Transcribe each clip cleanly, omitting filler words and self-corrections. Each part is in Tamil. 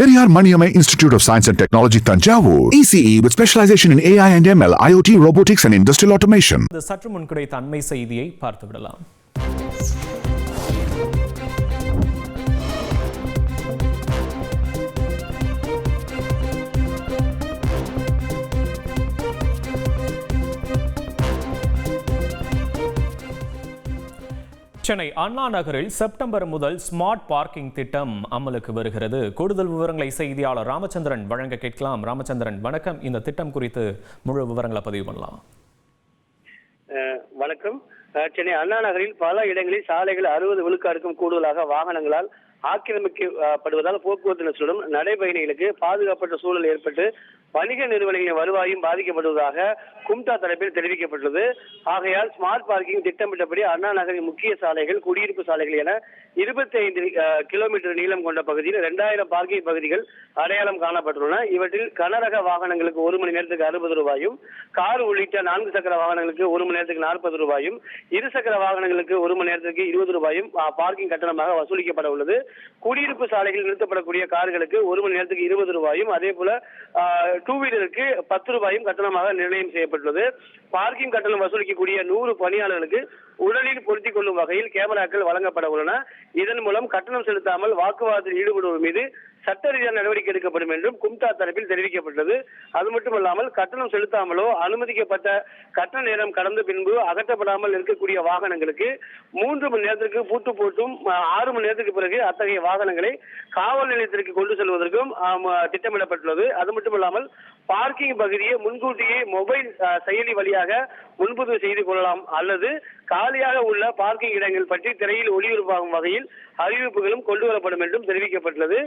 Periyar Maniamai Institute of Science and Technology, Tanjavur. ECE with specialization in AI and ML, IoT, robotics and industrial automation. இந்த சற்று முன் கிடைத்த அண்மை செய்தியை பார்த்து விடலாம். சென்னை அண்ணா நகரில் செப்டம்பர் முதல் ஸ்மார்ட் பார்க்கிங் திட்டம் அமலுக்கு வருகிறது. கூடுதல் விவரங்களை செய்தியாளர் ராமச்சந்திரன் வழங்க கேட்கலாம். ராமச்சந்திரன், வணக்கம். இந்த திட்டம் குறித்து முழு விவரங்களை பதிவு பண்ணலாம். வணக்கம். சென்னை அண்ணா நகரில் பல இடங்களில் சாலைகள் 60 விழுக்காடுக்கும் கூடுதலாக வாகனங்களால் ஆக்கிரமிக்கப்படுவதால் போக்குவரத்து நெரிசலும் நடைபயணிகளுக்கு பாதுகாப்பற்ற சூழல் ஏற்பட்டு வணிக நிறுவனங்களின் வருவாயும் பாதிக்கப்படுவதாக கும்டா தரப்பில் தெரிவிக்கப்பட்டுள்ளது. ஆகையால் ஸ்மார்ட் பார்க்கிங் திட்டமிட்டபடி அண்ணா நகரின் முக்கிய சாலைகள், குடியிருப்பு சாலைகள் என 25 கிலோமீட்டர் நீளம் கொண்ட பகுதியில் 2000 பார்க்கிங் பகுதிகள் அடையாளம் காணப்பட்டுள்ளன. இவற்றில் கனரக வாகனங்களுக்கு 1 மணி நேரத்துக்கு 60 ரூபாயும், கார் உள்ளிட்ட 4 சக்கர வாகனங்களுக்கு 1 மணி நேரத்துக்கு 40 ரூபாயும், 2 சக்கர வாகனங்களுக்கு 1 மணி நேரத்துக்கு 20 ரூபாயும் பார்க்கிங் கட்டணமாக வசூலிக்கப்பட உள்ளது. குடியிருப்பு சாலைகளில் நிறுத்தப்படக்கூடிய கார்களுக்கு 1 மணி நேரத்துக்கு 20 ரூபாயும், அதே போல 2 வீலருக்கு 10 ரூபாயும் கட்டணமாக நிர்ணயம் செய்யப்பட்டுள்ளது. பார்க்கிங் கட்டணம் வசூலிக்கக்கூடிய 100 பணியாளர்களுக்கு உடலில் பொருத்திக் கொள்ளும் வகையில் கேமராக்கள் வழங்கப்பட உள்ளன. இதன் மூலம் கட்டணம் செலுத்தாமல் வாக்குவாதத்தில் ஈடுபடுவோர் மீது சட்ட ரீதியான நடவடிக்கை எடுக்கப்படும் என்றும் கும்டா தரப்பில் தெரிவிக்கப்பட்டது. அது மட்டுமல்லாமல் கட்டணம் செலுத்தாமலோ அனுமதிக்கப்பட்ட கட்டண நேரம் கடந்த பின்பு அகற்றப்படாமல் இருக்கக்கூடிய வாகனங்களுக்கு 3 மணி நேரத்திற்கு பூட்டு போட்டும் 6 மணி நேரத்துக்கு பிறகு அத்தகைய வாகனங்களை காவல் நிலையத்திற்கு கொண்டு செல்வதற்கும் திட்டமிடப்பட்டுள்ளது. அது மட்டுமல்லாமல் பார்க்கிங் பகுதியை முன்கூட்டியே மொபைல் செயலி வழியாக முன்பதிவு செய்து கொள்ளலாம் அல்லது காலியாக உள்ள பார்க்கிங் இடங்கள் பற்றி திரையில் ஒளிபரப்பாகும் வகையில் அறிவிப்புகளும் கொண்டு வரப்படும் என்றும் தெரிவிக்கப்பட்டுள்ளது.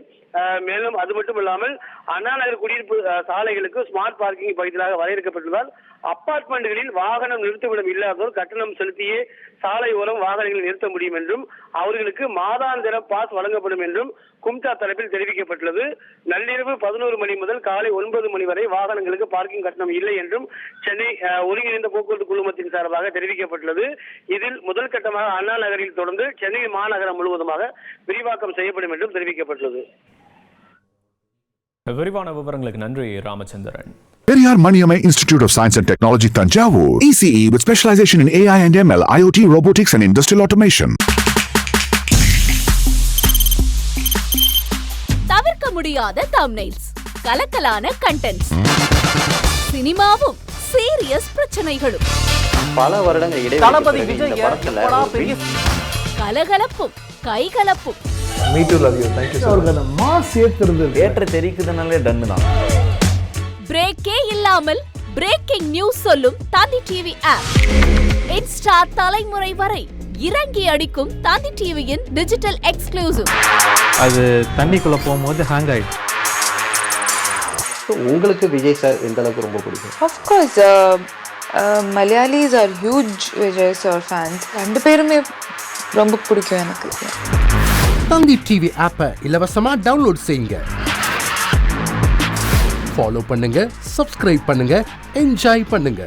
மேலும் அது மட்டுமல்லாமல் அண்ணா நகர் குடியிருப்பு சாலைகளுக்கு ஸ்மார்ட் பார்க்கிங் பகுதியாக வரையறுக்கப்பட்டுள்ளதால் அபார்ட்மெண்ட்களில் வாகனம் நிறுத்துமிடம் இல்லாதோர் கட்டணம் செலுத்தியே சாலை ஓரம் வாகனங்களை நிறுத்த முடியும் என்றும் அவர்களுக்கு மாதாந்திர பாஸ் வழங்கப்படும் என்றும் கும்டா தரப்பில் தெரிவிக்கப்பட்டுள்ளது. நள்ளிரவு 11 மணி முதல் காலை 9 மணி வரை வாகனங்களுக்கு பார்க்கிங் கட்டணம் இல்லை என்றும் சென்னை ஒருங்கிணைந்த போக்குவரத்து குழுமத்தின் சார்பாக தெரிவிக்கப்பட்டுள்ளது. இதில் முதல் கட்டமாக அண்ணா நகரில் தொடர்ந்து சென்னை மாநகரம் முழுவதுமாக விரிவாக்கம் செய்யப்படும் என்றும் தெரிவிக்கப்பட்டுள்ளது. விரிவான விவரங்களுக்கு நன்றி Ramachandran. Periyar Maniamai Institute of Science and Technology, Tanjavur. ECE with specialization in AI and ML, IoT, robotics and industrial automation. தவிர்க்க முடியாத தம்ப்நெயில்ஸ், கலக்கலான கண்டென்ட்ஸ், சினிமாவும் சீரியஸ் பிரச்சனைகளும், பல வருடங்கள் இடைவெளி கலகலப்பும் கைகலப்பும், ஏற்ற தெரிக்குதுனாலே டன்னு தான். பிரேக்கே இல்லாமல் பிரேக்கிங் நியூஸ் சொல்லும் தந்தி டிவி ஆப். இன்ஸ்டா தலைமுறை வரை இறங்கி அடிக்கும் தந்தி டிவியின் டிஜிட்டல் எக்ஸ்க்ளூசிவ். அது தண்ணிக்குள்ள போகும்போது ஹேங் ஆயிடுச்சு. உங்களுக்கு விஜய் சார் எந்த அளவுக்கு ரொம்ப பிடிக்கும்? Of course, Malayalis are huge Vijay sir fans. ரெண்டு பேருமே ரொம்ப பிடிக்கும் எனக்கு. தந்தி டிவி ஆப்பை இலவசமா டவுன்லோட் செய்யுங்க. ஃபாலோ பண்ணுங்க, சப்ஸ்கிரைப் பண்ணுங்க, என்ஜாய் பண்ணுங்க.